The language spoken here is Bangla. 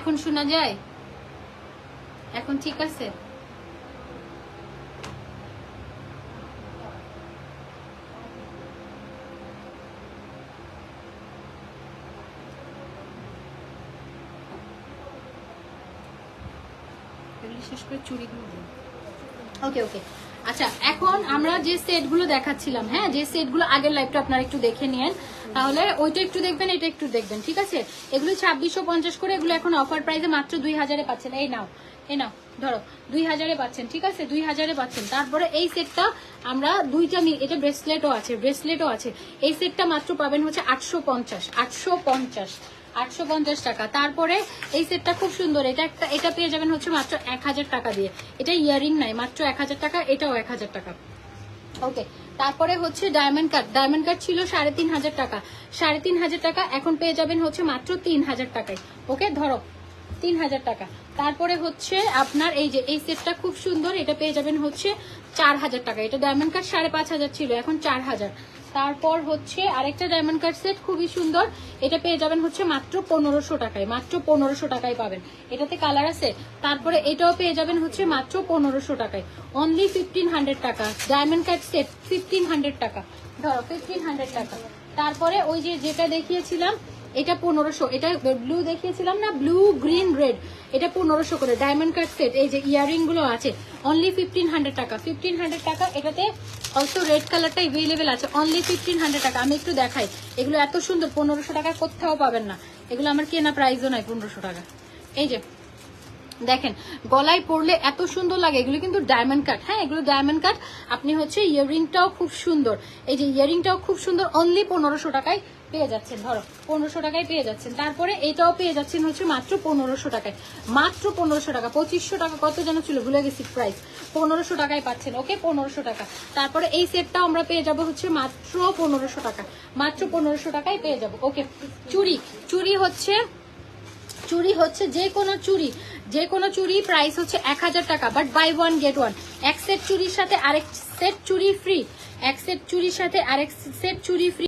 এখন শোনা যায়? এখন ঠিক আছে? শেষ করে চুড়িগুলো দিন। ওকে ওকে, আচ্ছা এখন আমরা যে সেটগুলো দেখাচ্ছিলাম, হ্যাঁ যে সেটগুলো আগের লাইভটা আপনারা একটু দেখে নিন, তাহলে ওইটা একটু দেখবেন, এটা একটু দেখবেন, ঠিক আছে? এগুলো 2650 করে, এগুলো এখন অফার প্রাইসে মাত্র 2000-এ পাচ্ছেন। এই নাও ধরো 2000-এ পাচ্ছেন, ঠিক আছে? 2000-এ পাচ্ছেন। তারপরে এই সেটটা আমরা দুইটা, এটা ব্রেসলেটও আছে, এই সেটটা মাত্র পাবেন হচ্ছে 850 টাকা। তারপরে এই সেটটা খুব সুন্দর, এটা পেয়ে যাবেন হচ্ছে মাত্র 1000 টাকা দিয়ে। এটা ইয়ারিং নাই, মাত্র 1000 টাকা, এটাও 1000 টাকা। ওকে, তারপরে হচ্ছে ডায়মন্ড কাট ছিল 3500 টাকা, 3500 টাকা এখন পেয়ে যাবেন হচ্ছে মাত্র 3000 টাকায়। ওকে, ধরো 3000 টাকা। তারপরে হচ্ছে আপনার এই যে এই সেটটা খুব সুন্দর, এটা পেয়ে যাবেন হচ্ছে 4000 টাকা। এটা ডায়মন্ড কাট 5500 ছিল, এখন 4000। তারপর হচ্ছে আরেকটা ডায়মন্ড কাট সেট খুবই সুন্দর, এটা পেয়ে যাবেন হচ্ছে মাত্র 1500 টাকায়, মাত্র 1500 টাকায় পাবেন। এটাতে কালার আছে। তারপরে এটাও পেয়ে যাবেন হচ্ছে মাত্র 1500 টাকায়, অনলি 1500 টাকা। ডায়মন্ড কাট সেট 1500 টাকা, ধরো 1500 টাকা। তারপরে ওই যে যেটা দেখিয়েছিলাম এটা 1500, এটা ব্লু দেখিয়েছিলাম না, ব্লু গ্রিন রেড, এটা 1500 করে ডায়মন্ড কাট সেট। এই যে ইয়ারিং গুলো আছে, অনলি 1500 টাকা, 1500 টাকা। এটাতে অলসো রেড কালারটা এভেলেবেল আছে, অনলি 1500 টাকা। আমি একটু দেখাই, এগুলো এত সুন্দর, 1500 টাকা কোথাও পাবেন না। এগুলো আমার কেনা প্রাইসও নয় 1500 টাকা। এই যে দেখেন গলায় পরলে এত সুন্দর লাগে, এগুলো কিন্তু ডায়মন্ড কাট, হ্যাঁ এগুলো ডায়মন্ড কাট। আপনি হচ্ছে ইয়ারিংটাও খুব সুন্দর, এই যে ইয়ারিংটাও খুব সুন্দর, অনলি 1500 টাকায় পেয়ে যাচ্ছেন। ধরো 1500 টাকায় পেয়ে যাচ্ছেন। তারপরে এটাও পেয়ে যাচ্ছেন হচ্ছে মাত্র 1500 টাকায়, মাত্র 1500 টাকা। 2500 টাকা কত যেন ছিল, ভুলে গেছি প্রাইস, 1500 টাকায় পাচ্ছেন। ওকে, 1500 টাকা। তারপরে এই সেটটাও আমরা পেয়ে যাব হচ্ছে মাত্র 1500 টাকা, মাত্র 1500 টাকায় পেয়ে যাব। ওকে, চুড়ি হচ্ছে যে কোনো চুড়ি প্রাইস হচ্ছে 1000 টাকা, but buy one get one. এক সেট চুড়ির সাথে আরেক সেট চুড়ি ফ্রি, এক সেট চুড়ির সাথে আরেক সেট চুড়ি ফ্রি।